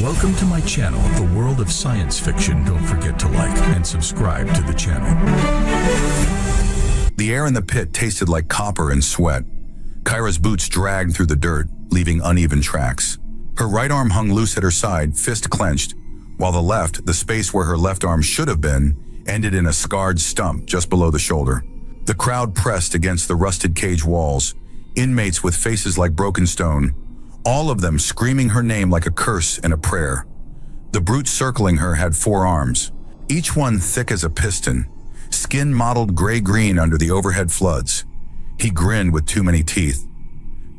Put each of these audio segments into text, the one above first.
Welcome to my channel, The World of Science Fiction. Don't forget to like and subscribe to the channel. The air in the pit tasted like copper and sweat. Kyra's boots dragged through the dirt, leaving uneven tracks. Her right arm hung loose at her side, fist clenched, while the left, the space where her left arm should have been, ended in a scarred stump just below the shoulder. The crowd pressed against the rusted cage walls, inmates with faces like broken stone, all of them screaming her name like a curse and a prayer. The brute circling her had 4 arms, each one thick as a piston, skin mottled gray-green under the overhead floods. He grinned with too many teeth.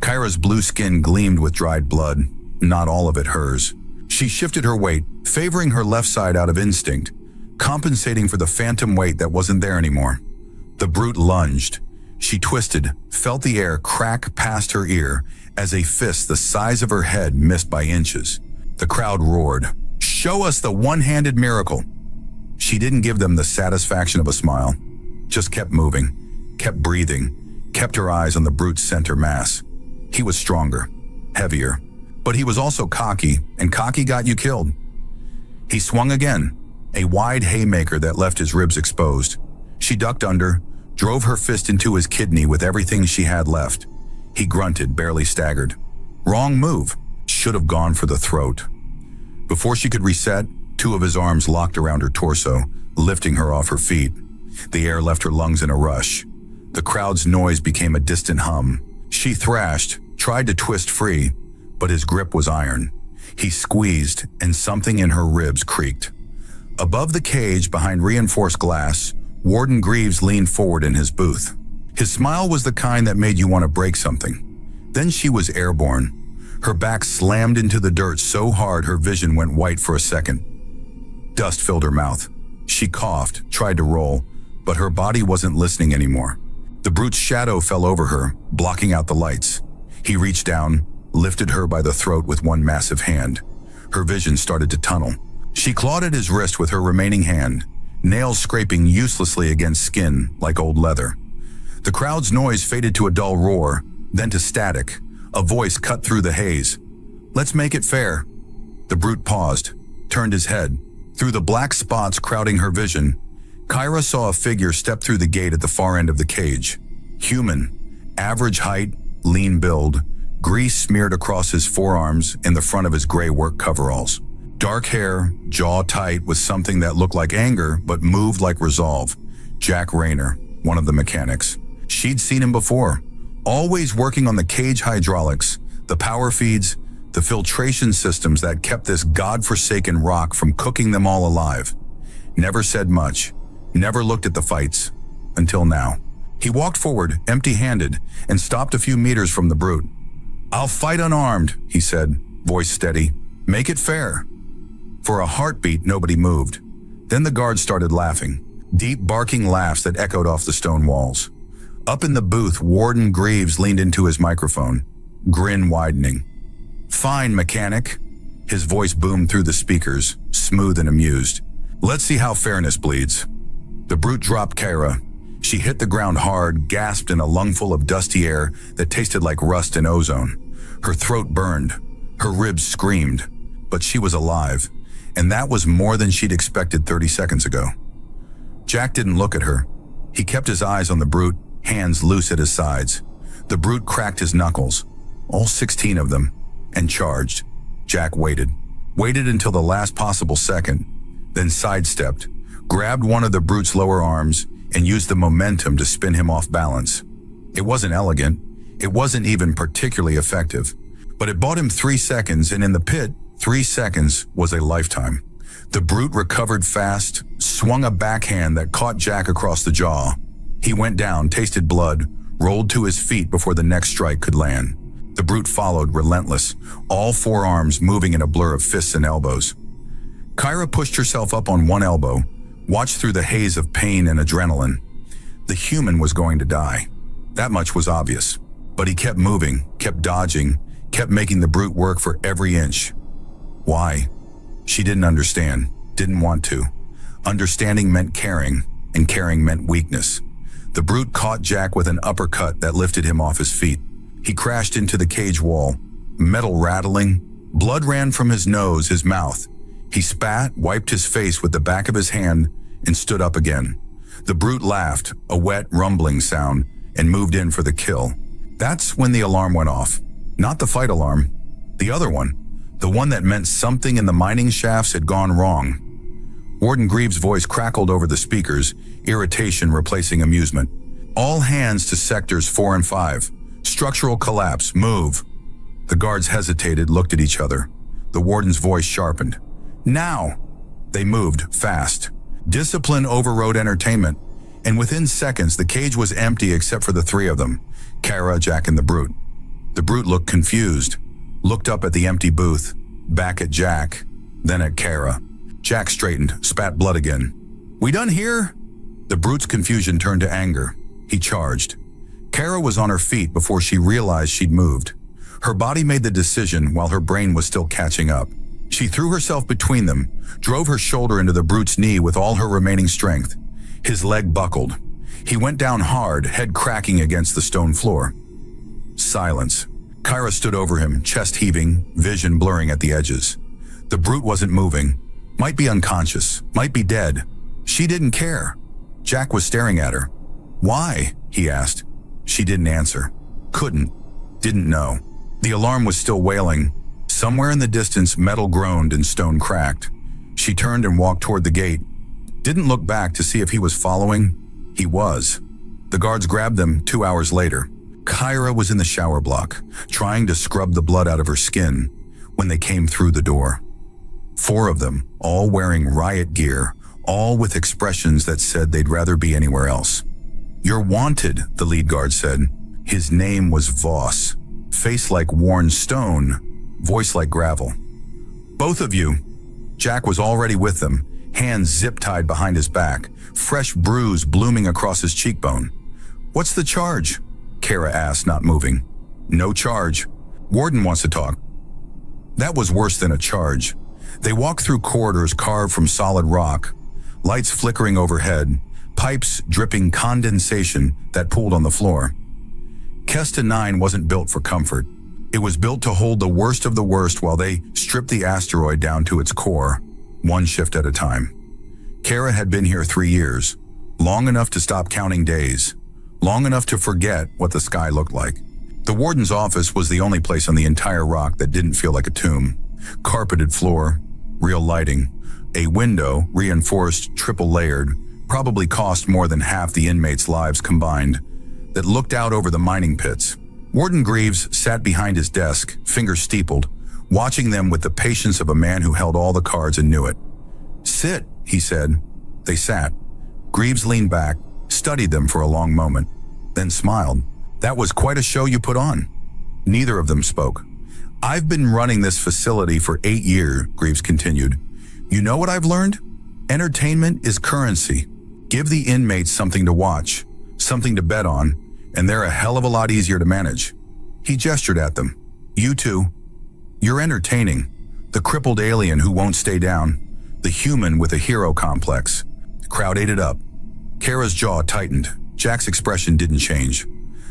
Kyra's blue skin gleamed with dried blood, not all of it hers. She shifted her weight, favoring her left side out of instinct, compensating for the phantom weight that wasn't there anymore. The brute lunged. She twisted, felt the air crack past her ear as a fist the size of her head missed by inches. The crowd roared, "Show us the one-handed miracle!" She didn't give them the satisfaction of a smile, just kept moving, kept breathing, kept her eyes on the brute's center mass. He was stronger, heavier, but he was also cocky, and cocky got you killed. He swung again, a wide haymaker that left his ribs exposed. She ducked under, drove her fist into his kidney with everything she had left. He grunted, barely staggered. Wrong move. Should have gone for the throat. Before she could reset, 2 of his arms locked around her torso, lifting her off her feet. The air left her lungs in a rush. The crowd's noise became a distant hum. She thrashed, tried to twist free, but his grip was iron. He squeezed, and something in her ribs creaked. Above the cage, behind reinforced glass, Warden Greaves leaned forward in his booth. His smile was the kind that made you want to break something. Then she was airborne. Her back slammed into the dirt so hard her vision went white for a second. Dust filled her mouth. She coughed, tried to roll, but her body wasn't listening anymore. The brute's shadow fell over her, blocking out the lights. He reached down, lifted her by the throat with one massive hand. Her vision started to tunnel. She clawed at his wrist with her remaining hand, nails scraping uselessly against skin like old leather. The crowd's noise faded to a dull roar, then to static. A voice cut through the haze. "Let's make it fair." The brute paused, turned his head. Through the black spots crowding her vision, Kyra saw a figure step through the gate at the far end of the cage. Human, average height, lean build, grease smeared across his forearms and the front of his gray work coveralls. Dark hair, jaw tight with something that looked like anger but moved like resolve. Jack Rayner, one of the mechanics. She'd seen him before, always working on the cage hydraulics, the power feeds, the filtration systems that kept this godforsaken rock from cooking them all alive. Never said much, never looked at the fights, until now. He walked forward, empty-handed, and stopped a few meters from the brute. "I'll fight unarmed," he said, voice steady. "Make it fair." For a heartbeat, nobody moved. Then the guards started laughing, deep barking laughs that echoed off the stone walls. Up in the booth, Warden Greaves leaned into his microphone, grin widening. "Fine, mechanic." His voice boomed through the speakers, smooth and amused. "Let's see how fairness bleeds." The brute dropped Kyra. She hit the ground hard, gasped in a lungful of dusty air that tasted like rust and ozone. Her throat burned. Her ribs screamed. But she was alive, and that was more than she'd expected 30 seconds ago. Jack didn't look at her. He kept his eyes on the brute, hands loose at his sides. The brute cracked his knuckles, all 16 of them, and charged. Jack waited until the last possible second, then sidestepped, grabbed one of the brute's lower arms, and used the momentum to spin him off balance. It wasn't elegant, it wasn't even particularly effective, but it bought him 3 seconds, and in the pit, 3 seconds was a lifetime. The brute recovered fast, swung a backhand that caught Jack across the jaw. He went down, tasted blood, rolled to his feet before the next strike could land. The brute followed, relentless, all 4 arms moving in a blur of fists and elbows. Kyra pushed herself up on one elbow, watched through the haze of pain and adrenaline. The human was going to die. That much was obvious. But he kept moving, kept dodging, kept making the brute work for every inch. Why? She didn't understand, didn't want to. Understanding meant caring, and caring meant weakness. The brute caught Jack with an uppercut that lifted him off his feet. He crashed into the cage wall, metal rattling, Blood ran from his nose, his mouth. He spat, wiped his face with the back of his hand, and stood up again. The brute laughed, a wet, rumbling sound, and moved in for the kill. That's when the alarm went off. Not the fight alarm. The other one. The one that meant something in the mining shafts had gone wrong. Warden Greaves' voice crackled over the speakers, irritation replacing amusement. All hands to sectors 4 and 5. Structural collapse, move. The guards hesitated, looked at each other. The warden's voice sharpened. Now! They moved, fast. Discipline overrode entertainment, and within seconds the cage was empty except for the 3 of them, Kara, Jack, and the brute. The brute looked confused, looked up at the empty booth, back at Jack, then at Kara. Jack straightened, spat blood again. "We done here?" The brute's confusion turned to anger. He charged. Kara was on her feet before she realized she'd moved. Her body made the decision while her brain was still catching up. She threw herself between them, drove her shoulder into the brute's knee with all her remaining strength. His leg buckled. He went down hard, head cracking against the stone floor. Silence. Kyra stood over him, chest heaving, vision blurring at the edges. The brute wasn't moving. Might be unconscious, might be dead. She didn't care. Jack was staring at her. "Why?" he asked. She didn't answer. Couldn't. Didn't know. The alarm was still wailing. Somewhere in the distance, metal groaned and stone cracked. She turned and walked toward the gate. Didn't look back to see if he was following. He was. The guards grabbed them 2 hours later. Kyra was in the shower block, trying to scrub the blood out of her skin, when they came through the door. 4 of them, all wearing riot gear, all with expressions that said they'd rather be anywhere else. "You're wanted," the lead guard said. His name was Voss. Face like worn stone, voice like gravel. "Both of you." Jack was already with them, hands zip-tied behind his back, fresh bruise blooming across his cheekbone. "What's the charge?" Kara asked, not moving. "No charge. Warden wants to talk." That was worse than a charge. They walked through corridors carved from solid rock, lights flickering overhead, pipes dripping condensation that pooled on the floor. Kesta 9 wasn't built for comfort. It was built to hold the worst of the worst while they stripped the asteroid down to its core, one shift at a time. Kara had been here 3 years, long enough to stop counting days, long enough to forget what the sky looked like. The warden's office was the only place on the entire rock that didn't feel like a tomb. Carpeted floor, real lighting, a window, reinforced, triple-layered, probably cost more than half the inmates' lives combined, that looked out over the mining pits. Warden Greaves sat behind his desk, fingers steepled, watching them with the patience of a man who held all the cards and knew it. "Sit," he said. They sat. Greaves leaned back, studied them for a long moment, then smiled. "That was quite a show you put on." Neither of them spoke. "I've been running this facility for 8 years, Greaves continued. "You know what I've learned? Entertainment is currency. Give the inmates something to watch, something to bet on, and they're a hell of a lot easier to manage." He gestured at them. "You two. You're entertaining. The crippled alien who won't stay down. The human with a hero complex." The crowd ate it up. Kara's jaw tightened. Jack's expression didn't change.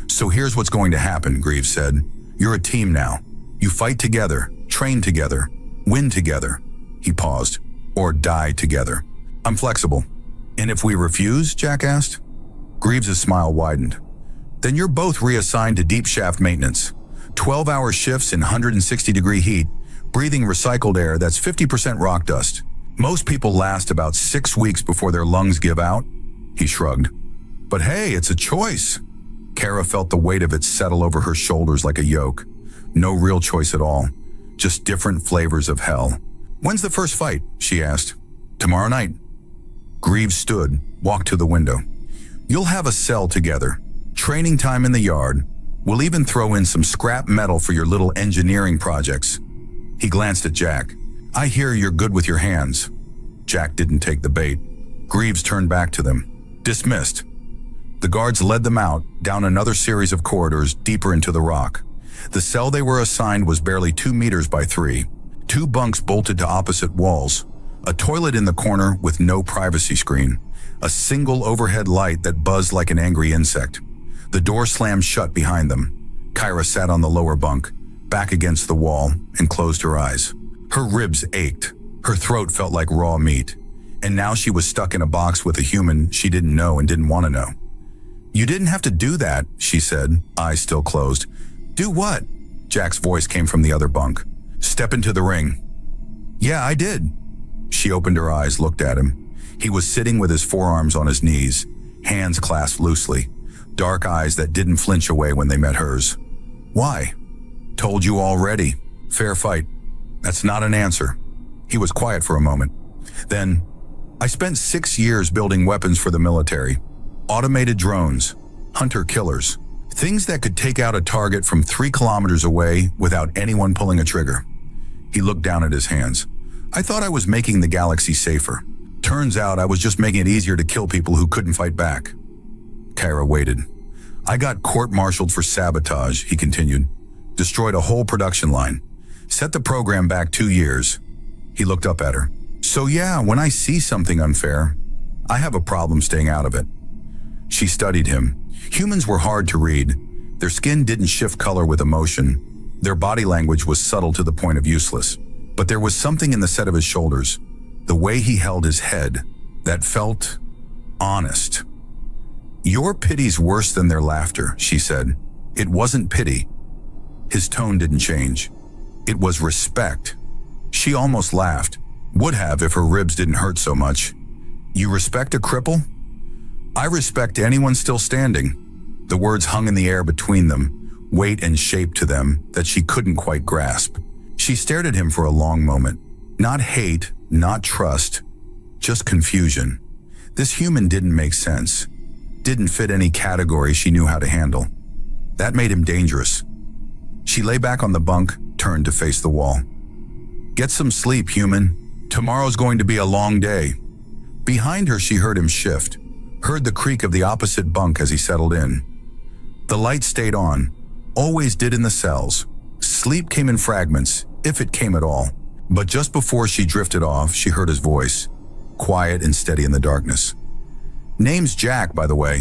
"So here's what's going to happen," Greaves said. "You're a team now. You fight together, train together, win together." He paused. "Or die together. I'm flexible." "And if we refuse?" Jack asked. Greaves' smile widened. "Then you're both reassigned to deep shaft maintenance. 12-hour shifts in 160-degree heat, breathing recycled air that's 50% rock dust. Most people last about 6 weeks before their lungs give out." He shrugged. "But hey, it's a choice." Kara felt the weight of it settle over her shoulders like a yoke. No real choice at all, just different flavors of hell. "When's the first fight?" she asked. "Tomorrow night." Greaves stood, walked to the window. "You'll have a cell together. Training time in the yard. We'll even throw in some scrap metal for your little engineering projects." He glanced at Jack. "I hear you're good with your hands." Jack didn't take the bait. Greaves turned back to them. "Dismissed." The guards led them out, down another series of corridors deeper into the rock. The cell they were assigned was barely 2 meters by 3. 2 bunks bolted to opposite walls. A toilet in the corner with no privacy screen. A single overhead light that buzzed like an angry insect. The door slammed shut behind them. Kyra sat on the lower bunk, back against the wall, and closed her eyes. Her ribs ached. Her throat felt like raw meat. And now she was stuck in a box with a human she didn't know and didn't want to know. "You didn't have to do that," she said, eyes still closed. "Do what?" Jack's voice came from the other bunk. "Step into the ring." "Yeah, I did." She opened her eyes, looked at him. He was sitting with his forearms on his knees, hands clasped loosely, dark eyes that didn't flinch away when they met hers. "Why?" "Told you already. Fair fight." "That's not an answer." He was quiet for a moment. Then, "I spent 6 years building weapons for the military. Automated drones, hunter-killers, things that could take out a target from 3 kilometers away without anyone pulling a trigger." He looked down at his hands. "I thought I was making the galaxy safer. Turns out I was just making it easier to kill people who couldn't fight back." Kyra waited. "I got court-martialed for sabotage," he continued. "Destroyed a whole production line. Set the program back 2 years. He looked up at her. "So yeah, when I see something unfair, I have a problem staying out of it." She studied him. Humans were hard to read. Their skin didn't shift color with emotion. Their body language was subtle to the point of useless. But there was something in the set of his shoulders, the way he held his head, that felt honest. "Your pity's worse than their laughter," she said. It wasn't pity. His tone didn't change. It was respect. She almost laughed. Would have if her ribs didn't hurt so much. "You respect a cripple?" "I respect anyone still standing." The words hung in the air between them, weight and shape to them that she couldn't quite grasp. She stared at him for a long moment. Not hate, not trust, just confusion. This human didn't make sense. Didn't fit any category she knew how to handle. That made him dangerous. She lay back on the bunk, turned to face the wall. "Get some sleep, human. Tomorrow's going to be a long day." Behind her, she heard him shift, heard the creak of the opposite bunk as he settled in. The light stayed on, always did in the cells. Sleep came in fragments, if it came at all. But just before she drifted off, she heard his voice, quiet and steady in the darkness. "Name's Jack, by the way,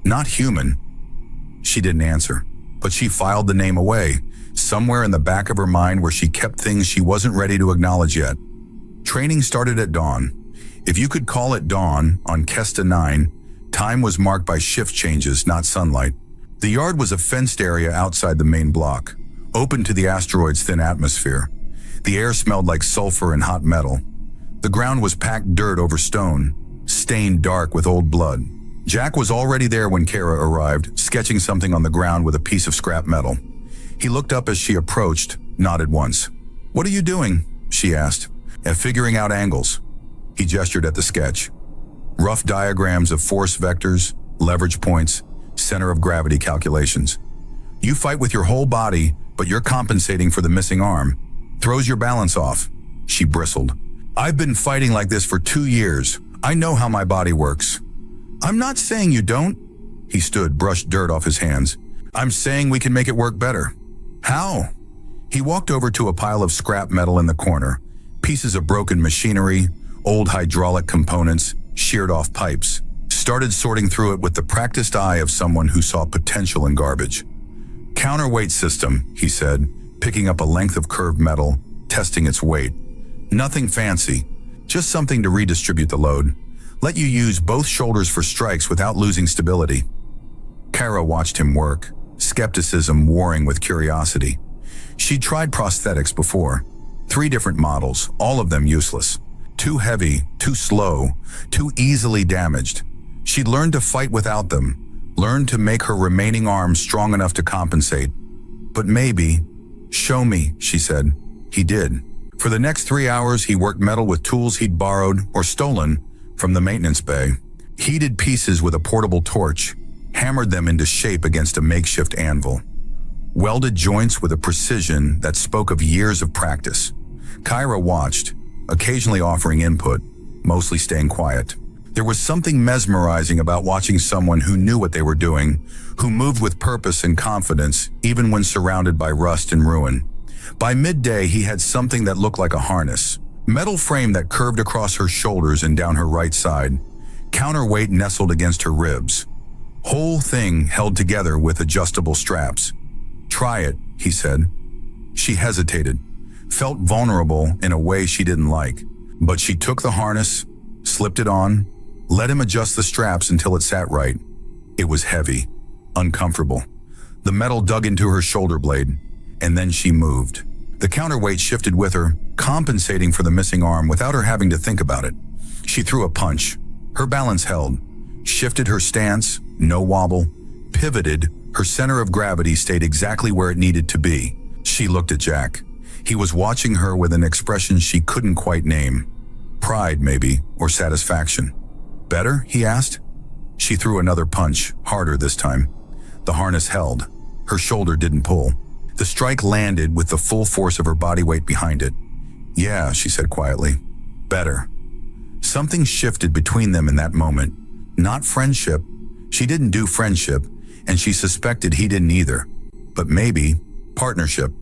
not human." She didn't answer, but she filed the name away, somewhere in the back of her mind where she kept things she wasn't ready to acknowledge yet. Training started at dawn. If you could call it dawn, on Kesta 9, time was marked by shift changes, not sunlight. The yard was a fenced area outside the main block, open to the asteroid's thin atmosphere. The air smelled like sulfur and hot metal. The ground was packed dirt over stone, stained dark with old blood. Jack was already there when Kara arrived, sketching something on the ground with a piece of scrap metal. He looked up as she approached, nodded once. "What are you doing?" she asked. "Figuring out angles." He gestured at the sketch. Rough diagrams of force vectors, leverage points, center of gravity calculations. "You fight with your whole body, but you're compensating for the missing arm. Throws your balance off." She bristled. "I've been fighting like this for 2 years. I know how my body works." "I'm not saying you don't." He stood, brushed dirt off his hands. "I'm saying we can make it work better." "How?" He walked over to a pile of scrap metal in the corner, pieces of broken machinery, old hydraulic components, sheared off pipes. Started sorting through it with the practiced eye of someone who saw potential in garbage. "Counterweight system," he said, picking up a length of curved metal, testing its weight. "Nothing fancy, just something to redistribute the load. Let you use both shoulders for strikes without losing stability." Kara watched him work, skepticism warring with curiosity. She'd tried prosthetics before. 3 different models, all of them useless. Too heavy, too slow, too easily damaged. She'd learned to fight without them, learned to make her remaining arms strong enough to compensate. "But maybe..." "Show me," she said. He did. For the next 3 hours, he worked metal with tools he'd borrowed or stolen from the maintenance bay, heated pieces with a portable torch, hammered them into shape against a makeshift anvil, welded joints with a precision that spoke of years of practice. Kyra watched, occasionally offering input, mostly staying quiet. There was something mesmerizing about watching someone who knew what they were doing, who moved with purpose and confidence, even when surrounded by rust and ruin. By midday, he had something that looked like a harness, metal frame that curved across her shoulders and down her right side, counterweight nestled against her ribs. Whole thing held together with adjustable straps. "Try it," he said. She hesitated, felt vulnerable in a way she didn't like. But she took the harness, slipped it on, let him adjust the straps until it sat right. It was heavy, uncomfortable. The metal dug into her shoulder blade, and then she moved. The counterweight shifted with her, compensating for the missing arm without her having to think about it. She threw a punch. Her balance held, shifted her stance, no wobble, pivoted. Her center of gravity stayed exactly where it needed to be. She looked at Jack. He was watching her with an expression she couldn't quite name. Pride, maybe, or satisfaction. Better? He asked. She threw another punch, harder this time. The harness held. Her shoulder didn't pull. The strike landed with the full force of her body weight behind it. Yeah, she said quietly. Better. Something shifted between them in that moment. Not friendship. She didn't do friendship, and she suspected he didn't either. But maybe partnership.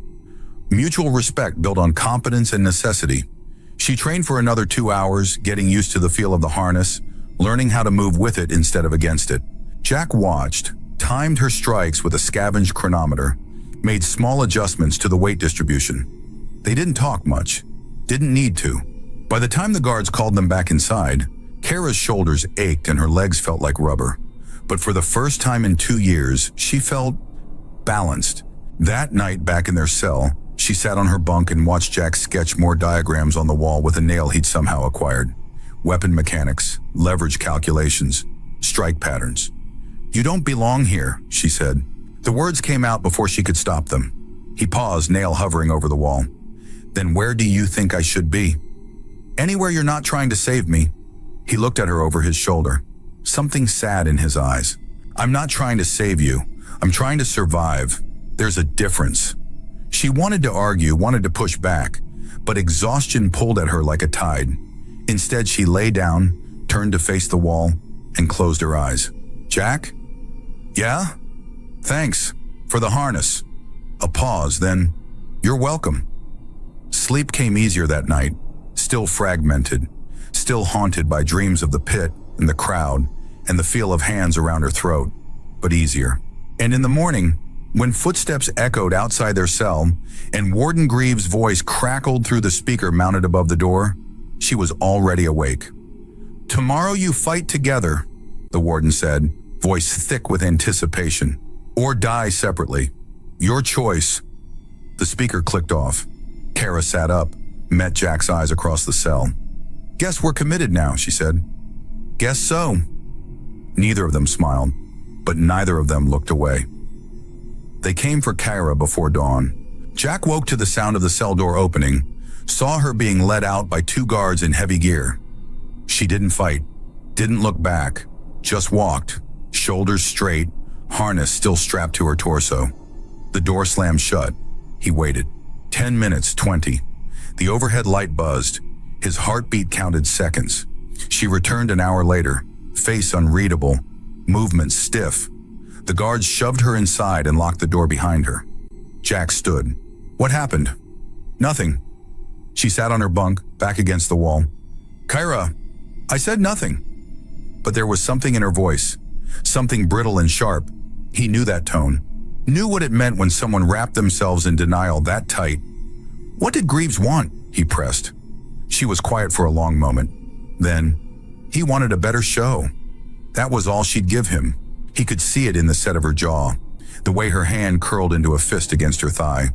Mutual respect built on competence and necessity. She trained for another 2 hours, getting used to the feel of the harness, learning how to move with it instead of against it. Jack watched, timed her strikes with a scavenged chronometer, made small adjustments to the weight distribution. They didn't talk much. Didn't need to. By the time the guards called them back inside, Kara's shoulders ached and her legs felt like rubber. But for the first time in 2 years, she felt balanced. That night back in their cell, she sat on her bunk and watched Jack sketch more diagrams on the wall with a nail he'd somehow acquired. Weapon mechanics, leverage calculations, strike patterns. "You don't belong here," she said. The words came out before she could stop them. He paused, nail hovering over the wall. "Then where do you think I should be?" "Anywhere you're not trying to save me." He looked at her over his shoulder, something sad in his eyes. "I'm not trying to save you. I'm trying to survive. There's a difference." She wanted to argue, wanted to push back, but exhaustion pulled at her like a tide. Instead, she lay down, turned to face the wall, and closed her eyes. "Jack?" "Yeah? Thanks. For the harness." A pause, then, "You're welcome." Sleep came easier that night, still fragmented, still haunted by dreams of the pit and the crowd and the feel of hands around her throat, but easier. And in the morning, when footsteps echoed outside their cell and Warden Greaves' voice crackled through the speaker mounted above the door, she was already awake. "Tomorrow you fight together," the warden said, voice thick with anticipation. "Or die separately. Your choice." The speaker clicked off. Kara sat up, met Jack's eyes across the cell. "Guess we're committed now," she said. "Guess so." Neither of them smiled, but neither of them looked away. They came for Kara before dawn. Jack woke to the sound of the cell door opening, saw her being led out by 2 guards in heavy gear. She didn't fight, didn't look back, just walked, shoulders straight, harness still strapped to her torso. The door slammed shut. He waited. 10 minutes, 20. The overhead light buzzed. His heartbeat counted seconds. She returned an hour later, face unreadable, movement stiff. The guards shoved her inside and locked the door behind her. Jack stood. "What happened?" "Nothing." She sat on her bunk, back against the wall. "Kyra, I said nothing." But there was something in her voice, something brittle and sharp. He knew that tone, knew what it meant when someone wrapped themselves in denial that tight. "What did Greaves want?" he pressed. She was quiet for a long moment. Then, he wanted a better show. That was all she'd give him. He could see it in the set of her jaw, the way her hand curled into a fist against her thigh.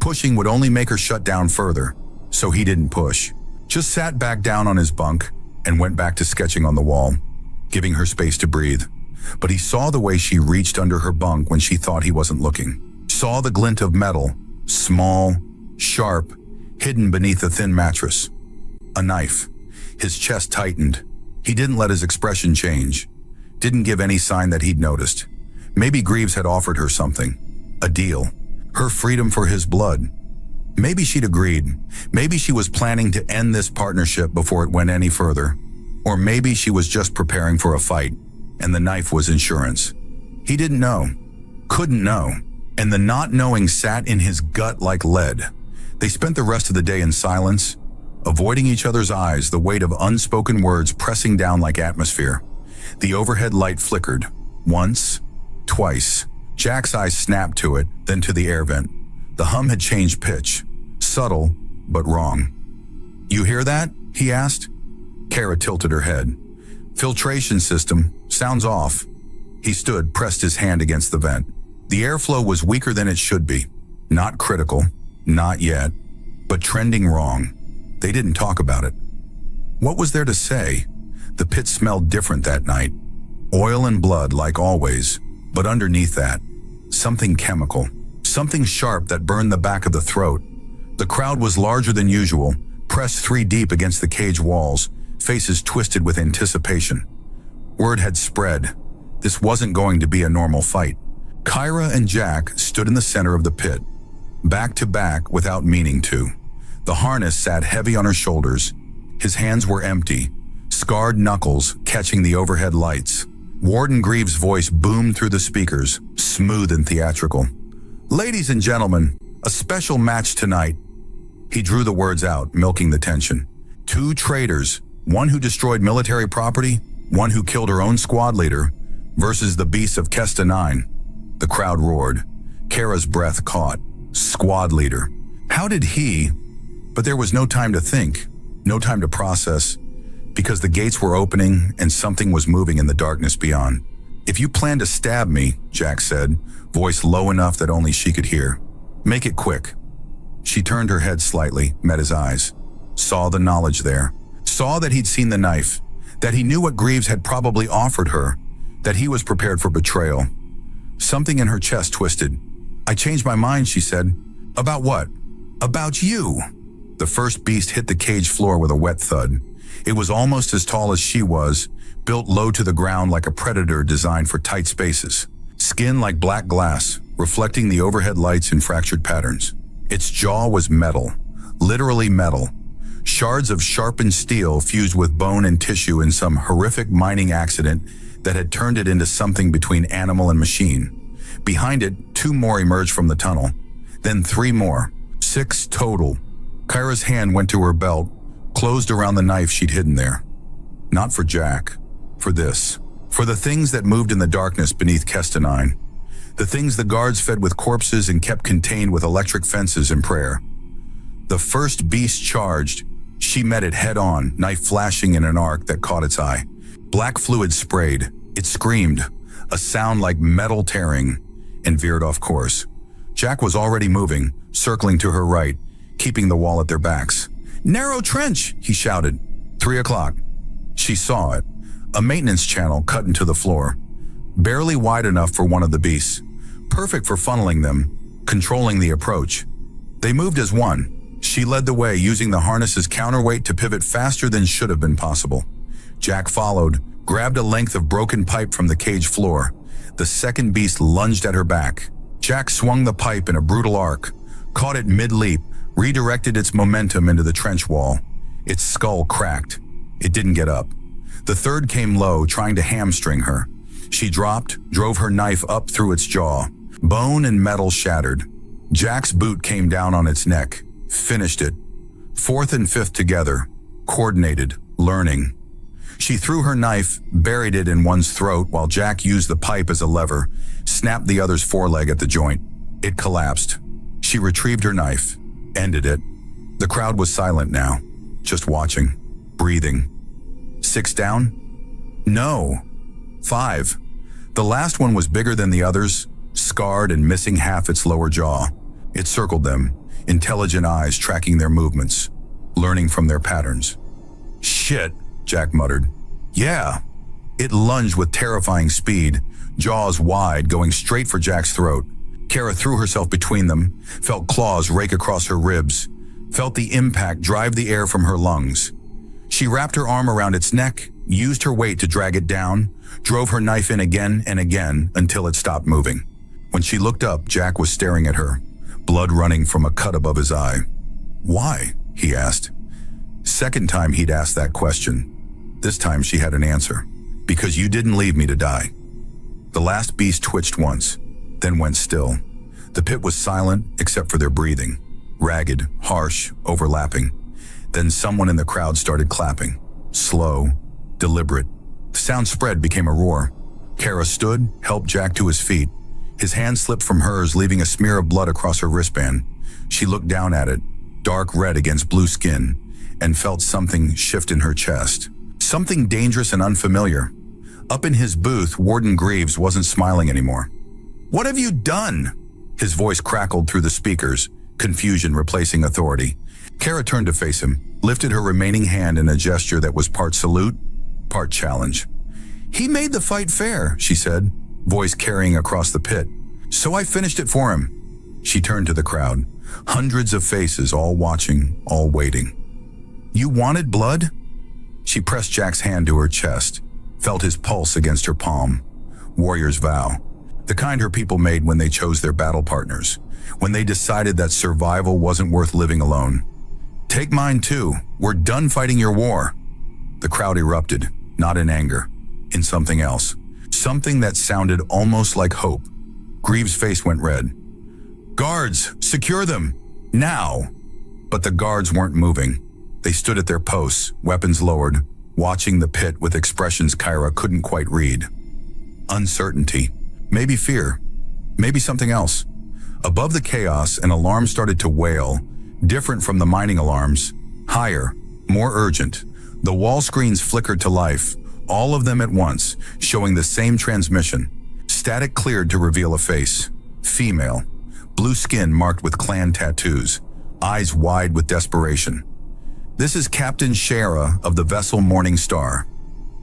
Pushing would only make her shut down further, so he didn't push. Just sat back down on his bunk and went back to sketching on the wall, giving her space to breathe. But he saw the way she reached under her bunk when she thought he wasn't looking. Saw the glint of metal, small, sharp, hidden beneath a thin mattress. A knife. His chest tightened. He didn't let his expression change. Didn't give any sign that he'd noticed. Maybe Greaves had offered her something. A deal. Her freedom for his blood. Maybe she'd agreed. Maybe she was planning to end this partnership before it went any further. Or maybe she was just preparing for a fight, and the knife was insurance. He didn't know. Couldn't know. And the not knowing sat in his gut like lead. They spent the rest of the day in silence, avoiding each other's eyes, the weight of unspoken words pressing down like atmosphere. The overhead light flickered. Once, twice. Jack's eyes snapped to it, then to the air vent. The hum had changed pitch. Subtle, but wrong. "You hear that?" he asked. Kara tilted her head. "Filtration system. Sounds off." He stood, pressed his hand against the vent. The airflow was weaker than it should be. Not critical. Not yet. But trending wrong. They didn't talk about it. What was there to say? The pit smelled different that night. Oil and blood, like always. But underneath that, something chemical. Something sharp that burned the back of the throat. The crowd was larger than usual, pressed 3 deep against the cage walls, faces twisted with anticipation. Word had spread. This wasn't going to be a normal fight. Kyra and Jack stood in the center of the pit, back to back without meaning to. The harness sat heavy on her shoulders. His hands were empty, scarred knuckles catching the overhead lights. Warden Greaves' voice boomed through the speakers, smooth and theatrical. "Ladies and gentlemen, a special match tonight." He drew the words out, milking the tension. 2 traitors, one who destroyed military property, one who killed her own squad leader, versus the beasts of Kesta 9. The crowd roared. Kara's breath caught. Squad leader. How did he? But there was no time to think, no time to process, because the gates were opening and something was moving in the darkness beyond. "If you plan to stab me," Jack said, voice low enough that only she could hear, "make it quick." She turned her head slightly, met his eyes, saw the knowledge there, saw that he'd seen the knife, that he knew what Greaves had probably offered her, that he was prepared for betrayal. Something in her chest twisted. "I changed my mind," she said. "About what?" "About you." The first beast hit the cage floor with a wet thud. It was almost as tall as she was, built low to the ground like a predator designed for tight spaces. Skin like black glass, reflecting the overhead lights in fractured patterns. Its jaw was metal, literally metal. Shards of sharpened steel fused with bone and tissue in some horrific mining accident that had turned it into something between animal and machine. Behind it, 2 more emerged from the tunnel. Then 3 more. 6 total. Kyra's hand went to her belt, closed around the knife she'd hidden there. Not for Jack. For this. For the things that moved in the darkness beneath Kesta 9. The things the guards fed with corpses and kept contained with electric fences and prayer. The first beast charged. She met it head on, knife flashing in an arc that caught its eye. Black fluid sprayed. It screamed, a sound like metal tearing, and veered off course. Jack was already moving, circling to her right, keeping the wall at their backs. "Narrow trench," he shouted. 3 o'clock. She saw it. A maintenance channel cut into the floor. Barely wide enough for one of the beasts. Perfect for funneling them, controlling the approach. They moved as one. She led the way, using the harness's counterweight to pivot faster than should have been possible. Jack followed, grabbed a length of broken pipe from the cage floor. The second beast lunged at her back. Jack swung the pipe in a brutal arc, caught it mid-leap, redirected its momentum into the trench wall. Its skull cracked. It didn't get up. The third came low, trying to hamstring her. She dropped, drove her knife up through its jaw. Bone and metal shattered. Jack's boot came down on its neck. Finished it. 4th and 5th together. Coordinated. Learning. She threw her knife, buried it in one's throat while Jack used the pipe as a lever, snapped the other's foreleg at the joint. It collapsed. She retrieved her knife. Ended it. The crowd was silent now. Just watching. Breathing. 6 down? No. 5. The last one was bigger than the others, scarred and missing half its lower jaw. It circled them, intelligent eyes tracking their movements, learning from their patterns. "Shit," Jack muttered. "Yeah." It lunged with terrifying speed, jaws wide, going straight for Jack's throat. Kara threw herself between them, felt claws rake across her ribs, felt the impact drive the air from her lungs. She wrapped her arm around its neck, used her weight to drag it down, drove her knife in again and again until it stopped moving. When she looked up, Jack was staring at her, blood running from a cut above his eye. "Why?" he asked. Second time he'd asked that question. This time she had an answer. "Because you didn't leave me to die." The last beast twitched once, then went still. The pit was silent except for their breathing. Ragged, harsh, overlapping. Then someone in the crowd started clapping. Slow, deliberate. The sound spread, became a roar. Kara stood, helped Jack to his feet. His hand slipped from hers, leaving a smear of blood across her wristband. She looked down at it, dark red against blue skin, and felt something shift in her chest. Something dangerous and unfamiliar. Up in his booth, Warden Greaves wasn't smiling anymore. "What have you done?" His voice crackled through the speakers, confusion replacing authority. Kara turned to face him, lifted her remaining hand in a gesture that was part salute, part challenge. "He made the fight fair," she said, voice carrying across the pit. "So I finished it for him." She turned to the crowd. Hundreds of faces, all watching, all waiting. "You wanted blood?" She pressed Jack's hand to her chest, felt his pulse against her palm. Warrior's vow. The kind her people made when they chose their battle partners, when they decided that survival wasn't worth living alone. "Take mine too. We're done fighting your war." The crowd erupted, not in anger, in something else. Something that sounded almost like hope. Greaves' face went red. "Guards, secure them! Now!" But the guards weren't moving. They stood at their posts, weapons lowered, watching the pit with expressions Kyra couldn't quite read. Uncertainty. Maybe fear. Maybe something else. Above the chaos, an alarm started to wail, different from the mining alarms. Higher, more urgent. The wall screens flickered to life, all of them at once, showing the same transmission. Static cleared to reveal a face. Female. Blue skin marked with clan tattoos. Eyes wide with desperation. "This is Captain Shara of the vessel Morning Star."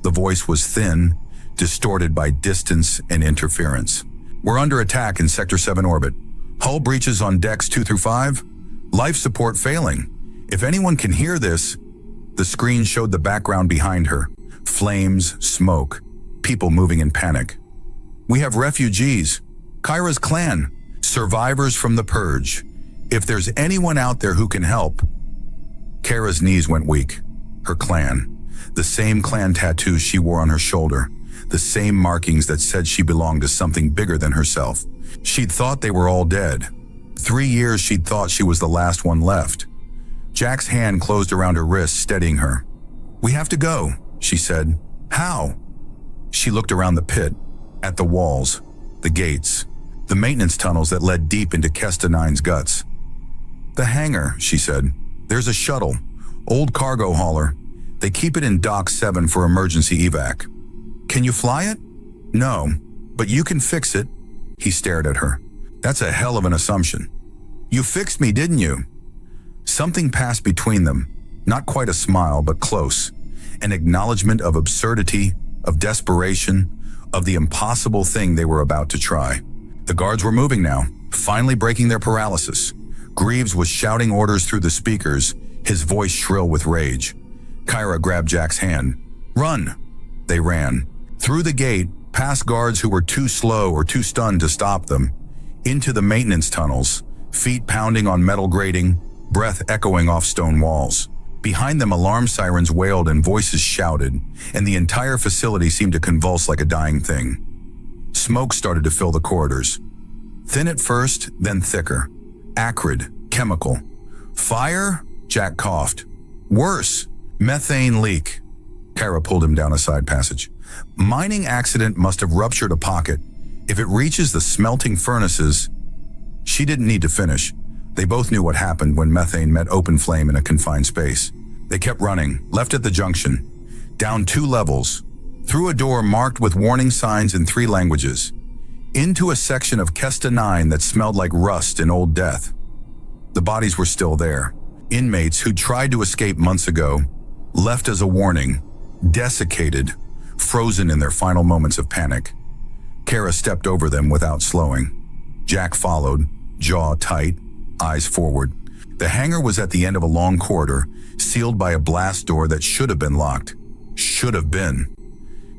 The voice was thin, distorted by distance and interference. "We're under attack in Sector 7 orbit. Hull breaches on decks 2 through 5. Life support failing. If anyone can hear this..." The screen showed the background behind her. Flames, smoke, people moving in panic. "We have refugees. Kyra's clan. Survivors from the purge. If there's anyone out there who can help..." Kara's knees went weak. Her clan. The same clan tattoos she wore on her shoulder. The same markings that said she belonged to something bigger than herself. She'd thought they were all dead. 3 years she'd thought she was the last one left. Jack's hand closed around her wrist, steadying her. "We have to go," she said. "How?" She looked around the pit, at the walls, the gates, the maintenance tunnels that led deep into Kesta 9's guts. "The hangar," she said. "There's a shuttle, old cargo hauler. They keep it in Dock 7 for emergency evac." "Can you fly it?" "No, but you can fix it." He stared at her. "That's a hell of an assumption." "You fixed me, didn't you?" Something passed between them, not quite a smile, but close. An acknowledgement of absurdity, of desperation, of the impossible thing they were about to try. The guards were moving now, finally breaking their paralysis. Greaves was shouting orders through the speakers, his voice shrill with rage. Kyra grabbed Jack's hand. "Run!" They ran. Through the gate, past guards who were too slow or too stunned to stop them. Into the maintenance tunnels, feet pounding on metal grating, breath echoing off stone walls. Behind them, alarm sirens wailed and voices shouted, and the entire facility seemed to convulse like a dying thing. Smoke started to fill the corridors. Thin at first, then thicker. Acrid, chemical. "Fire?" Jack coughed. "Worse, methane leak." Kara pulled him down a side passage. "Mining accident must have ruptured a pocket. If it reaches the smelting furnaces..." She didn't need to finish. They both knew what happened when methane met open flame in a confined space. They kept running, left at the junction, down 2 levels, through a door marked with warning signs in 3 languages, into a section of Kesta 9 that smelled like rust and old death. The bodies were still there. Inmates who'd tried to escape months ago, left as a warning, desiccated, frozen in their final moments of panic. Kara stepped over them without slowing. Jack followed, jaw tight, eyes forward. The hangar was at the end of a long corridor, sealed by a blast door that should have been locked. Should have been.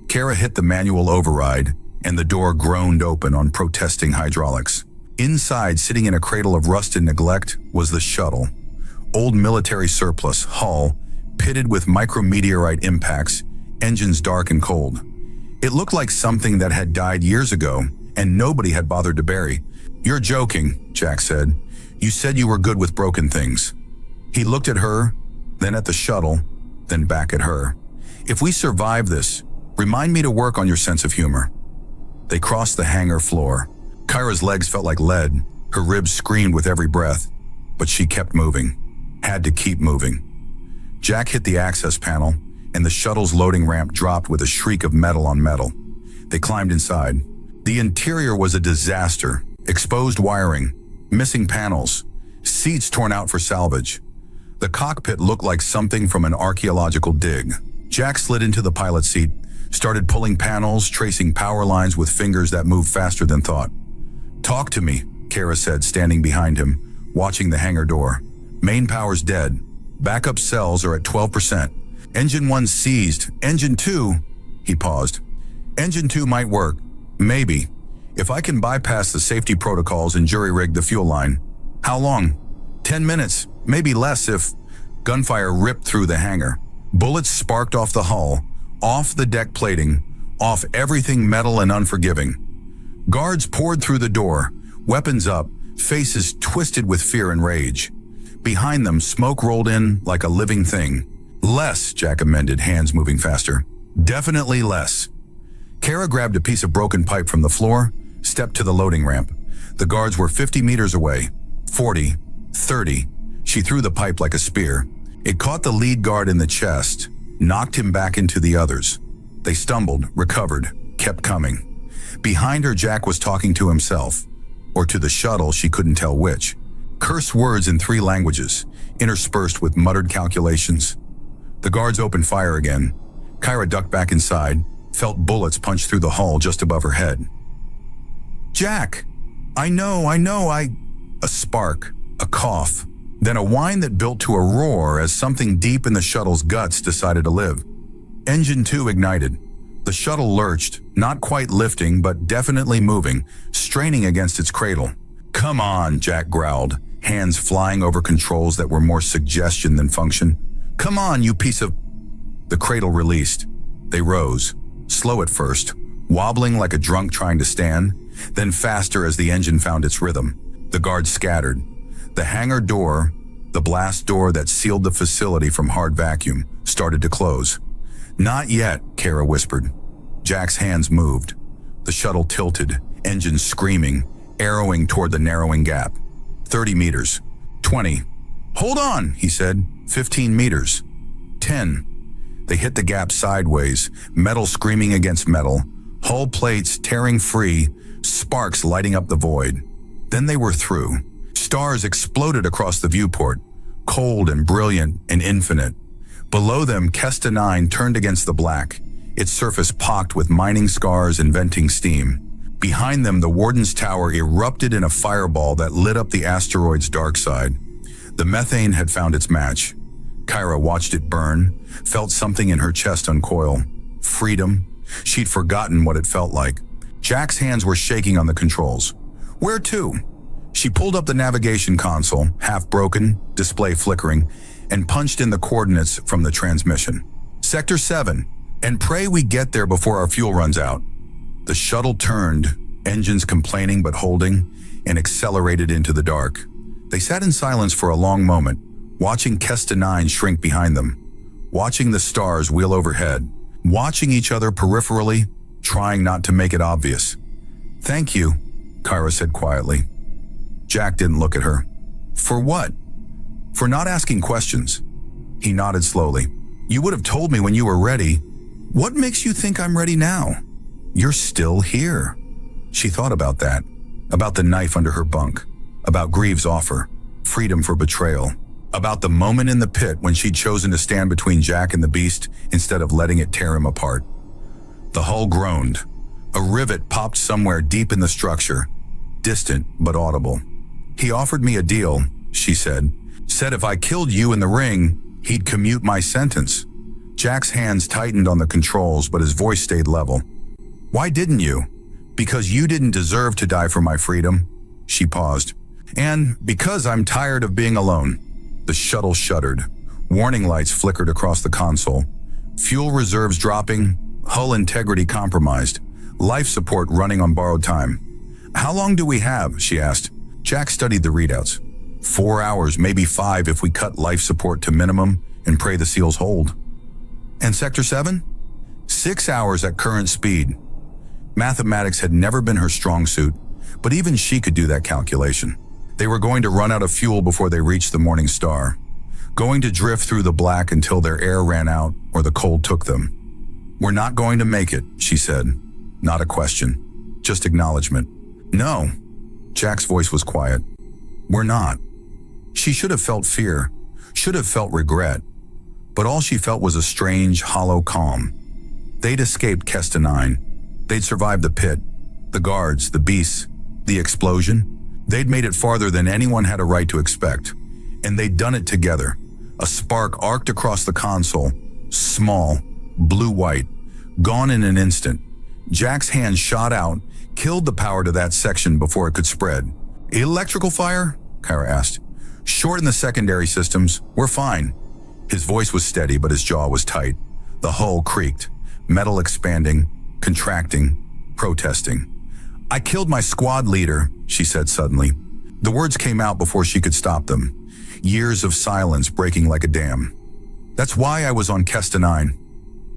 Kara hit the manual override, and the door groaned open on protesting hydraulics. Inside, sitting in a cradle of rust and neglect, was the shuttle. Old military surplus, hull, pitted with micrometeorite impacts, engines dark and cold. It looked like something that had died years ago, and nobody had bothered to bury. "You're joking," Jack said. "You said you were good with broken things." He looked at her, then at the shuttle, then back at her. "If we survive this, remind me to work on your sense of humor." They crossed the hangar floor. Kyra's legs felt like lead. Her ribs screamed with every breath. But she kept moving. Had to keep moving. Jack hit the access panel, and the shuttle's loading ramp dropped with a shriek of metal on metal. They climbed inside. The interior was a disaster. Exposed wiring, missing panels, seats torn out for salvage. The cockpit looked like something from an archaeological dig. Jack slid into the pilot seat, started pulling panels, tracing power lines with fingers that moved faster than thought. "Talk to me," Kara said, standing behind him, watching the hangar door. "Main power's dead. Backup cells are at 12%. Engine 1 seized. Engine 2..." He paused. "Engine 2 might work. Maybe. If I can bypass the safety protocols and jury-rig the fuel line." "How long?" 10 minutes. Maybe less if..." Gunfire ripped through the hangar. Bullets sparked off the hull, off the deck plating, off everything metal and unforgiving. Guards poured through the door, weapons up, faces twisted with fear and rage. Behind them, smoke rolled in like a living thing. "Less," Jack amended, hands moving faster. "Definitely less." Kara grabbed a piece of broken pipe from the floor, stepped to the loading ramp. The guards were 50 meters away. 40, 30. She threw the pipe like a spear. It caught the lead guard in the chest, knocked him back into the others. They stumbled, recovered, kept coming. Behind her, Jack was talking to himself, or to the shuttle, she couldn't tell which. Curse words in 3 languages, interspersed with muttered calculations. The guards opened fire again. Kyra ducked back inside, felt bullets punch through the hull just above her head. "Jack! I know. A spark, a cough, then a whine that built to a roar as something deep in the shuttle's guts decided to live. Engine 2 ignited. The shuttle lurched, not quite lifting, but definitely moving, straining against its cradle. "Come on," Jack growled, hands flying over controls that were more suggestion than function. "Come on, you piece of..." The cradle released. They rose, slow at first, wobbling like a drunk trying to stand, then faster as the engine found its rhythm. The guards scattered. The hangar door, the blast door that sealed the facility from hard vacuum, started to close. "Not yet," Kara whispered. Jack's hands moved. The shuttle tilted, engines screaming, arrowing toward the narrowing gap. 30 meters. 20. "Hold on," he said. 15 meters. 10. They hit the gap sideways, metal screaming against metal, hull plates tearing free, sparks lighting up the void. Then they were through. Stars exploded across the viewport, cold and brilliant and infinite. Below them, Kesta 9 turned against the black, its surface pocked with mining scars and venting steam. Behind them, the Warden's Tower erupted in a fireball that lit up the asteroid's dark side. The methane had found its match. Kyra watched it burn, felt something in her chest uncoil. Freedom. She'd forgotten what it felt like. Jack's hands were shaking on the controls. "Where to?" She pulled up the navigation console, half broken, display flickering, and punched in the coordinates from the transmission. "Sector 7, and pray we get there before our fuel runs out." The shuttle turned, engines complaining but holding, and accelerated into the dark. They sat in silence for a long moment, watching Kesta 9 shrink behind them, watching the stars wheel overhead, watching each other peripherally, trying not to make it obvious. "Thank you," Kyra said quietly. Jack didn't look at her. "For what?" "For not asking questions." He nodded slowly. "You would have told me when you were ready. What makes you think I'm ready now? You're still here." She thought about that, about the knife under her bunk, about Greaves' offer, freedom for betrayal, about the moment in the pit when she'd chosen to stand between Jack and the beast instead of letting it tear him apart. The hull groaned. A rivet popped somewhere deep in the structure, distant but audible. "He offered me a deal," she said. "Said if I killed you in the ring, he'd commute my sentence." Jack's hands tightened on the controls, but his voice stayed level. "Why didn't you?" "Because you didn't deserve to die for my freedom." She paused. "And because I'm tired of being alone." The shuttle shuddered. Warning lights flickered across the console. Fuel reserves dropping, hull integrity compromised, life support running on borrowed time. "How long do we have?" she asked. Jack studied the readouts. 4 hours, maybe 5 if we cut life support to minimum and pray the seals hold. "And Sector 7? 6 hours at current speed." Mathematics had never been her strong suit, But even she could do that calculation. They were going to run out of fuel before they reached the morning star, going to drift through the black until their air ran out or the cold took them. "We're not going to make it," she said. Not a question, just acknowledgement. "No." Jack's voice was quiet. "We're not." She should have felt fear, should have felt regret, but all she felt was a strange, hollow calm. They'd escaped Kesta 9. They'd survived the pit, the guards, the beasts, the explosion. They'd made it farther than anyone had a right to expect, and they'd done it together. A spark arced across the console, small, blue-white, gone in an instant. Jack's hand shot out, killed the power to that section before it could spread. "Electrical fire?" Kyra asked. "Short in the secondary systems. We're fine." His voice was steady, but his jaw was tight. The hull creaked, metal expanding, contracting, protesting. "I killed my squad leader," she said suddenly. The words came out before she could stop them. Years of silence breaking like a dam. "That's why I was on Kesta 9.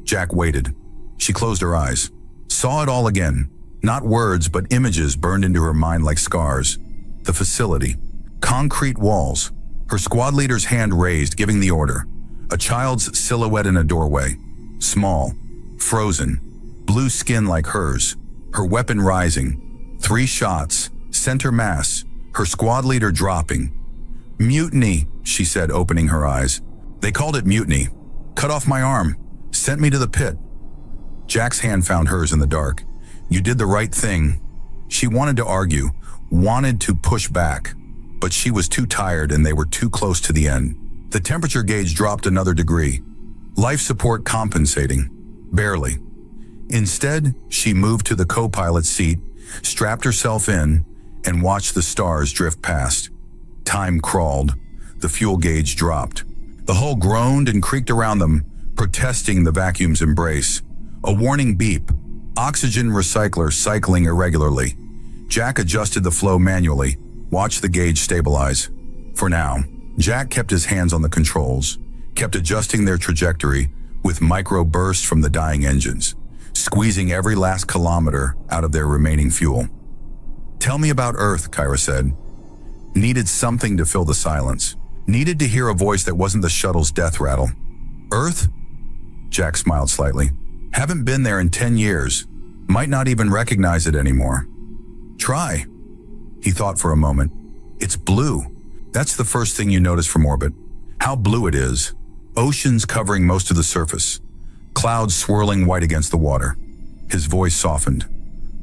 Jack waited. She closed her eyes. Saw it all again. Not words, but images burned into her mind like scars. The facility. Concrete walls. Her squad leader's hand raised, giving the order. A child's silhouette in a doorway. Small. Frozen. Blue skin like hers. Her weapon rising. 3 shots. Center mass. Her squad leader dropping. "Mutiny," she said, opening her eyes. "They called it mutiny. Cut off my arm. Sent me to the pit." Jack's hand found hers in the dark. "You did the right thing." She wanted to argue, wanted to push back, but she was too tired and they were too close to the end. The temperature gauge dropped another degree. Life support compensating. Barely. Instead, she moved to the co-pilot's seat, strapped herself in, and watched the stars drift past. Time crawled. The fuel gauge dropped. The hull groaned and creaked around them, protesting the vacuum's embrace. A warning beep. Oxygen recycler cycling irregularly. Jack adjusted the flow manually, watched the gauge stabilize. For now, Jack kept his hands on the controls, kept adjusting their trajectory with micro bursts from the dying engines, squeezing every last kilometer out of their remaining fuel. "Tell me about Earth," Kyra said. Needed something to fill the silence. Needed to hear a voice that wasn't the shuttle's death rattle. "Earth?" Jack smiled slightly. "Haven't been there in 10 years. Might not even recognize it anymore." "Try." He thought for a moment. "It's blue. That's the first thing you notice from orbit. How blue it is. Oceans covering most of the surface. Clouds swirling white against the water." His voice softened.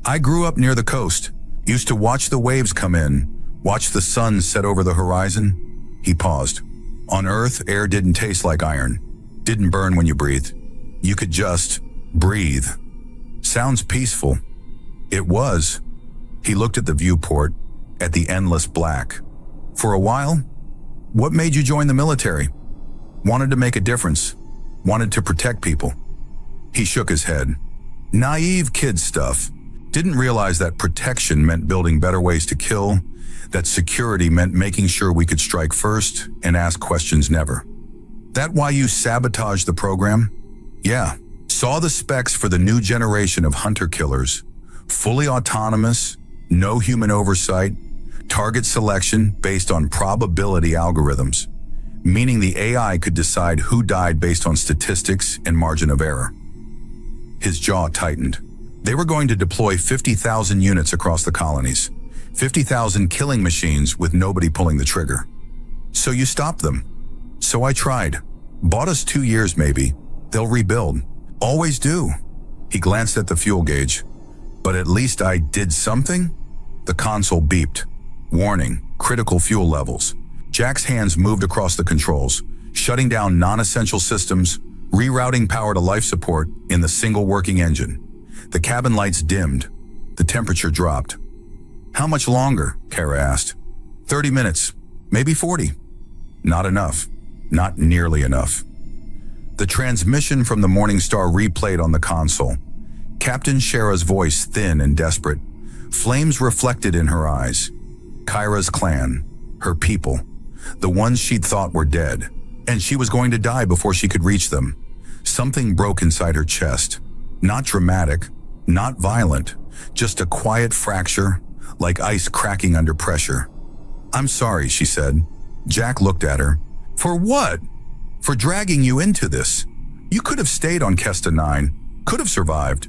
"I grew up near the coast. Used to watch the waves come in, watch the sun set over the horizon." He paused. "On Earth, air didn't taste like iron. Didn't burn when you breathed. You could just breathe. Sounds peaceful." It was. He looked at the viewport, at the endless black. "For a while? What made you join the military?" "Wanted to make a difference. Wanted to protect people." He shook his head. "Naive kid stuff. Didn't realize that protection meant building better ways to kill, that security meant making sure we could strike first and ask questions never." "That why you sabotaged the program?" "Yeah. Saw the specs for the new generation of hunter-killers. Fully autonomous, no human oversight, target selection based on probability algorithms, meaning the AI could decide who died based on statistics and margin of error." His jaw tightened. They were going to deploy 50,000 units across the colonies, 50,000 killing machines with nobody pulling the trigger. "So you stopped them?" "So I tried. Bought us 2 years maybe. They'll rebuild. Always do." He glanced at the fuel gauge. "But at least I did something?" The console beeped. Warning, critical fuel levels. Jack's hands moved across the controls, shutting down non-essential systems, rerouting power to life support in the single working engine. The cabin lights dimmed. The temperature dropped. "How much longer?" Kara asked. 30 minutes, maybe 40. Not enough. Not nearly enough. The transmission from the Morning Star replayed on the console. Captain Shara's voice thin and desperate. Flames reflected in her eyes. Kyra's clan. Her people. The ones she'd thought were dead. And she was going to die before she could reach them. Something broke inside her chest. Not dramatic. Not violent. Just a quiet fracture. like ice cracking under pressure. "I'm sorry," she said. Jack looked at her. "For what?" "For dragging you into this. You could have stayed on Kesta 9, could have survived."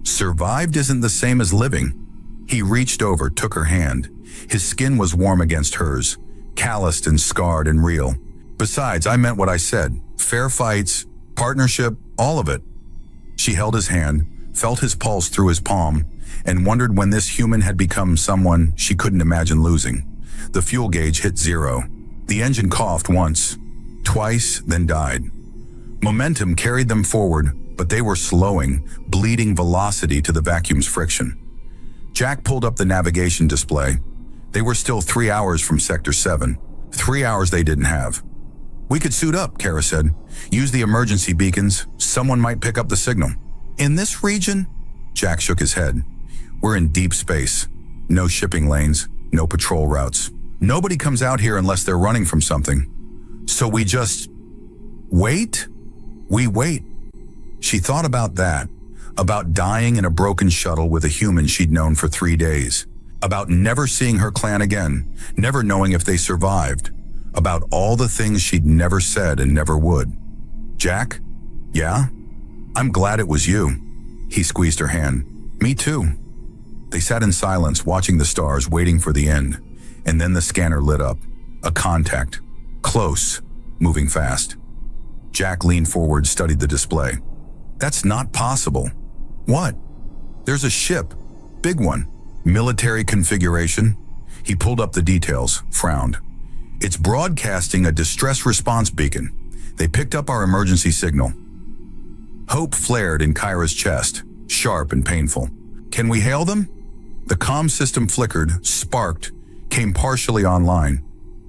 "Survived isn't the same as living." He reached over, took her hand. His skin was warm against hers, calloused and scarred and real. "Besides, I meant what I said. Fair fights, partnership, all of it." She held his hand, felt his pulse through his palm, and wondered when this human had become someone she couldn't imagine losing. The fuel gauge hit 0. The engine coughed once, twice, then died. Momentum carried them forward, but they were slowing, bleeding velocity to the vacuum's friction. Jack pulled up the navigation display. They were still 3 hours from Sector 7. 3 hours they didn't have. "We could suit up," Kara said. "Use the emergency beacons. Someone might pick up the signal." "In this region?" Jack shook his head. "We're in deep space. No shipping lanes, no patrol routes. Nobody comes out here unless they're running from something. So we just wait? We wait." She thought about that, about dying in a broken shuttle with a human she'd known for 3 days, about never seeing her clan again, never knowing if they survived, about all the things she'd never said and never would. "Jack? Yeah? I'm glad it was you." He squeezed her hand. "Me too." They sat in silence, watching the stars, waiting for the end, and then the scanner lit up. A contact. Close, moving fast. Jack leaned forward, studied the display. "That's not possible." "What?" "There's a ship. Big one. Military configuration." He pulled up the details, frowned. "It's broadcasting a distress response beacon. They picked up our emergency signal." Hope flared in Kyra's chest, sharp and painful. "Can we hail them?" The comm system flickered, sparked, came partially online.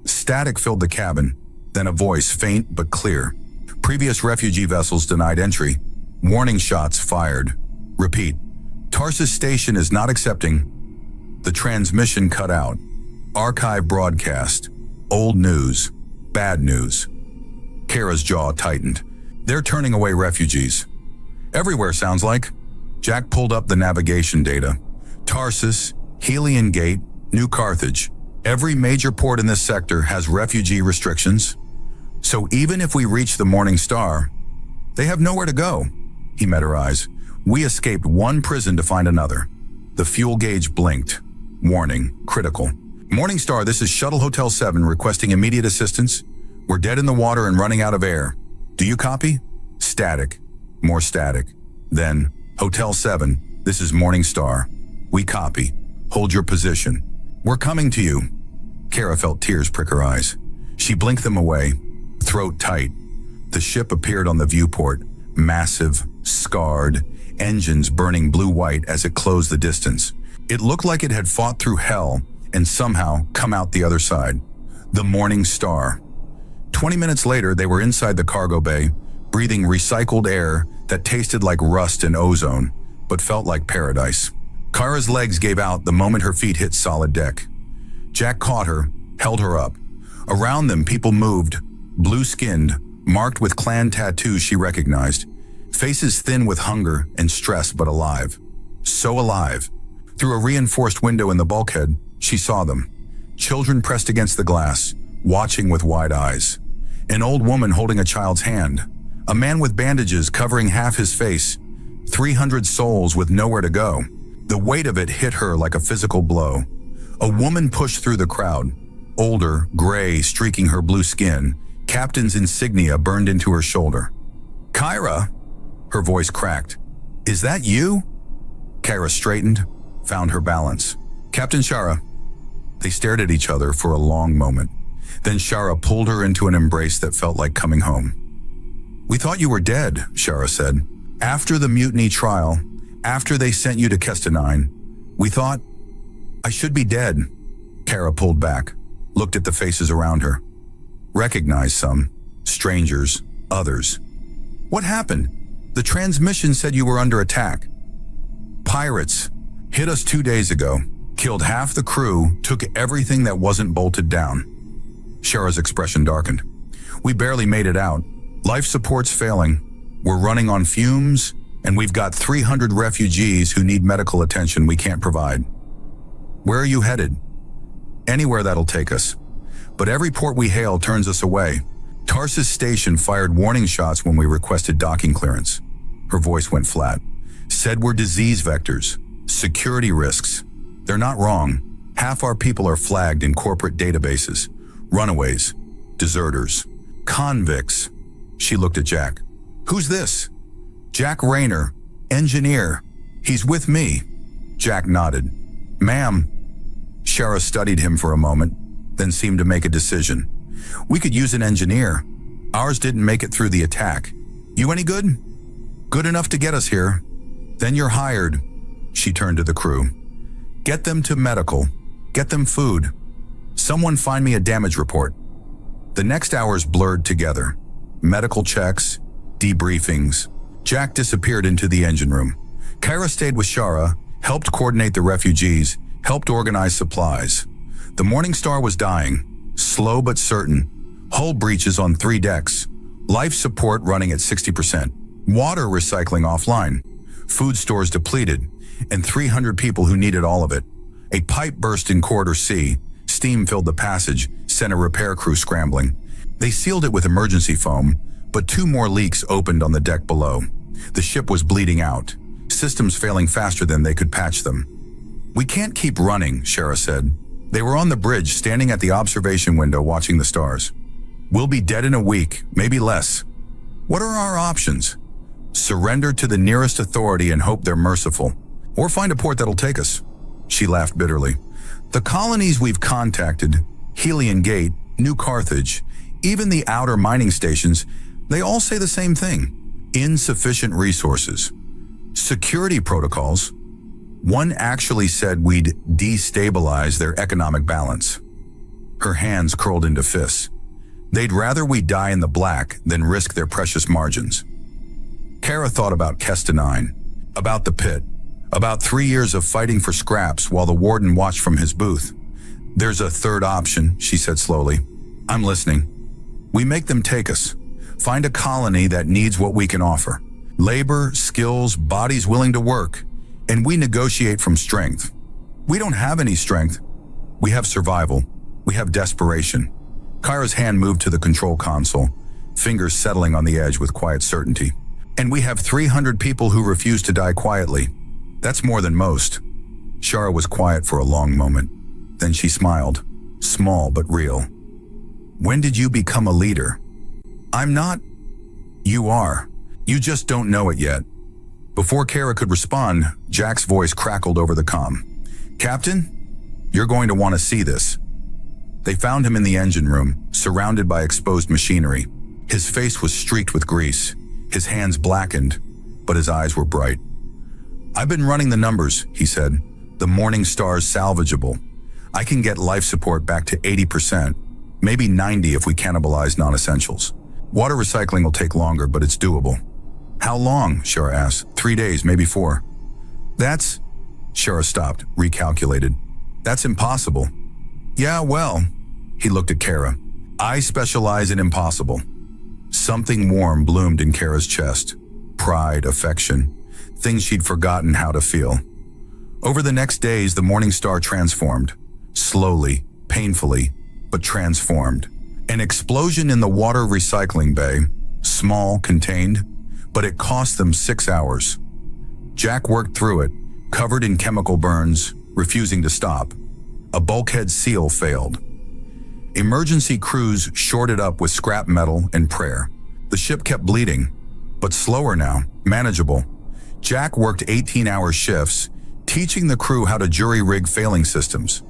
Static filled the cabin, then a voice, faint but clear. "Previous refugee vessels denied entry. Warning shots fired. Repeat. Tarsus Station is not accepting." The transmission cut out. Archive broadcast. Old news. Bad news. Kara's jaw tightened. "They're turning away refugees." "Everywhere, sounds like." Jack pulled up the navigation data. Tarsus, Helion Gate, New Carthage. Every major port in this sector has refugee restrictions. So even if we reach the Morning Star, they have nowhere to go. He met her eyes. "We escaped one prison to find another." The fuel gauge blinked. Warning, critical. "Morning Star, this is Shuttle Hotel 7 requesting immediate assistance. We're dead in the water and running out of air. Do you copy?" Static. More static. Then, "Hotel 7, this is Morning Star. We copy. Hold your position. We're coming to you." Kara felt tears prick her eyes. She blinked them away, throat tight. The ship appeared on the viewport, massive, scarred, engines burning blue-white as it closed the distance. It looked like it had fought through hell and somehow come out the other side. The Morning Star. 20 minutes later, they were inside the cargo bay, breathing recycled air that tasted like rust and ozone, but felt like paradise. Kara's legs gave out the moment her feet hit solid deck. Jack caught her, held her up. Around them, people moved, blue-skinned, marked with clan tattoos she recognized, faces thin with hunger and stress but alive. So alive. Through a reinforced window in the bulkhead, she saw them. Children pressed against the glass, watching with wide eyes. An old woman holding a child's hand. A man with bandages covering half his face. 300 souls with nowhere to go. The weight of it hit her like a physical blow. A woman pushed through the crowd. Older, gray, streaking her blue skin. Captain's insignia burned into her shoulder. "Kyra!" Her voice cracked. "Is that you?" Kyra straightened, found her balance. "Captain Shara." They stared at each other for a long moment. Then Shara pulled her into an embrace that felt like coming home. "We thought you were dead," Shara said. "After the mutiny trial, after they sent you to Kestanine, we thought, I should be dead." Kara pulled back, looked at the faces around her. Recognized some, strangers, others. "What happened? The transmission said you were under attack." "Pirates hit us 2 days ago, killed half the crew, took everything that wasn't bolted down." Shara's expression darkened. "We barely made it out. Life support's failing. We're running on fumes, and we've got 300 refugees who need medical attention we can't provide." Where are you headed? Anywhere that'll take us. But every port we hail turns us away. Tarsus Station fired warning shots when we requested docking clearance. Her voice went flat. Said we're disease vectors, security risks. They're not wrong. Half our people are flagged in corporate databases. Runaways, deserters, convicts. She looked at Jack. Who's this? Jack Rayner, engineer. He's with me. Jack nodded. Ma'am. Shara studied him for a moment, then seemed to make a decision. We could use an engineer. Ours didn't make it through the attack. You any good? Good enough to get us here. Then you're hired. She turned to the crew. Get them to medical. Get them food. Someone find me a damage report. The next hours blurred together. Medical checks, debriefings. Jack disappeared into the engine room. Kyra stayed with Shara, helped coordinate the refugees, helped organize supplies. The Morning Star was dying, slow but certain. Hull breaches on 3 decks. Life support running at 60%. Water recycling offline. Food stores depleted, and 300 people who needed all of it. A pipe burst in Corridor C. Steam filled the passage, sent a repair crew scrambling. They sealed it with emergency foam, but 2 more leaks opened on the deck below. The ship was bleeding out, systems failing faster than they could patch them. We can't keep running, Shara said. They were on the bridge, standing at the observation window watching the stars. We'll be dead in a week, maybe less. What are our options? Surrender to the nearest authority and hope they're merciful, or find a port that'll take us. She laughed bitterly. The colonies we've contacted, Helion Gate, New Carthage, even the outer mining stations, they all say the same thing. Insufficient resources. Security protocols. One actually said we'd destabilize their economic balance. Her hands curled into fists. They'd rather we die in the black than risk their precious margins. Kara thought about Kestanine, about the pit, about 3 years of fighting for scraps while the warden watched from his booth. There's a third option, she said slowly. I'm listening. We make them take us. Find a colony that needs what we can offer. Labor, skills, bodies willing to work. And we negotiate from strength. We don't have any strength. We have survival. We have desperation. Kyra's hand moved to the control console, fingers settling on the edge with quiet certainty. And we have 300 people who refuse to die quietly. That's more than most. Shara was quiet for a long moment. Then she smiled, small but real. When did you become a leader? I'm not. You are. You just don't know it yet. Before Kara could respond, Jack's voice crackled over the comm. Captain, you're going to want to see this. They found him in the engine room, surrounded by exposed machinery. His face was streaked with grease, his hands blackened, but his eyes were bright. I've been running the numbers, he said. The Morning Star's salvageable. I can get life support back to 80%, maybe 90% if we cannibalize non-essentials. Water recycling will take longer, but it's doable. How long? Shara asked. 3 days, maybe 4. That's... Shara stopped, recalculated. That's impossible. Yeah, well, he looked at Kara. I specialize in impossible. Something warm bloomed in Kara's chest. Pride, affection, things she'd forgotten how to feel. Over the next days, the Morning Star transformed. Slowly, painfully, but transformed. An explosion in the water recycling bay. Small, contained, but it cost them 6 hours. Jack worked through it, covered in chemical burns, refusing to stop. A bulkhead seal failed. Emergency crews shorted up with scrap metal and prayer. The ship kept bleeding, but slower now, manageable. Jack worked 18-hour shifts, teaching the crew how to jury-rig failing systems.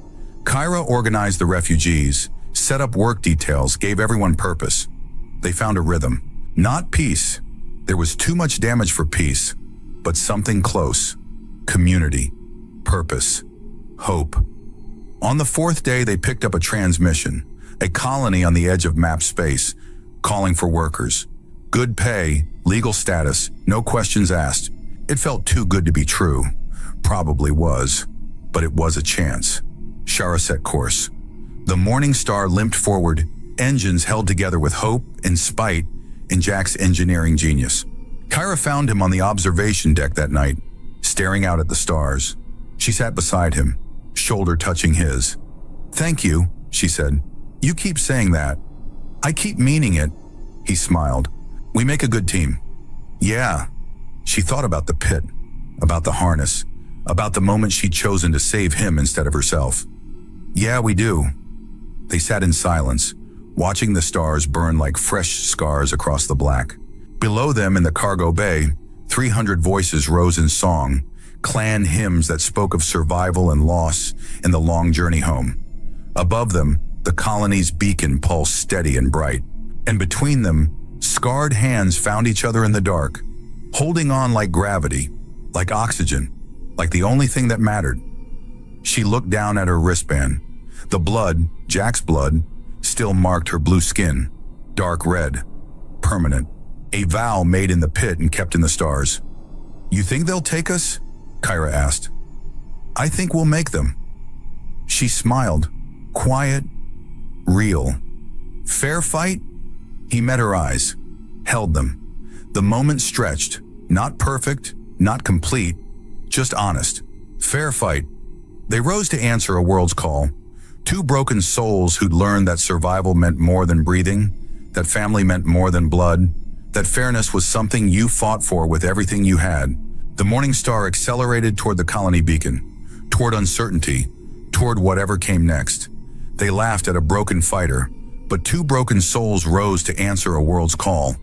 Kyra organized the refugees, set up work details, gave everyone purpose. They found a rhythm. Not peace. There was too much damage for peace, but something close. Community, purpose, hope. On the 4th day, they picked up a transmission, a colony on the edge of map space, calling for workers. Good pay, legal status, no questions asked. It felt too good to be true. Probably was, but it was a chance. Shara set course. The Morning Star limped forward, engines held together with hope and spite in Jack's engineering genius. Kyra found him on the observation deck that night, staring out at the stars. She sat beside him, shoulder touching his. "Thank you," she said. "You keep saying that." "I keep meaning it," he smiled. "We make a good team." "Yeah." She thought about the pit, about the harness, about the moment she'd chosen to save him instead of herself. "Yeah, we do." They sat in silence, watching the stars burn like fresh scars across the black. Below them in the cargo bay, 300 voices rose in song, clan hymns that spoke of survival and loss in the long journey home. Above them, the colony's beacon pulsed steady and bright. And between them, scarred hands found each other in the dark, holding on like gravity, like oxygen, like the only thing that mattered. She looked down at her wristband. The blood, Jack's blood, still marked her blue skin, dark red, permanent. A vow made in the pit and kept in the stars. "You think they'll take us?" Kyra asked. "I think we'll make them." She smiled, quiet, real. "Fair fight?" He met her eyes, held them. The moment stretched, not perfect, not complete, just honest. Fair fight. They rose to answer a world's call. Two broken souls who'd learned that survival meant more than breathing, that family meant more than blood, that fairness was something you fought for with everything you had. The morning star accelerated toward the colony beacon, toward uncertainty, toward whatever came next. They laughed at a broken fighter, but two broken souls rose to answer a world's call.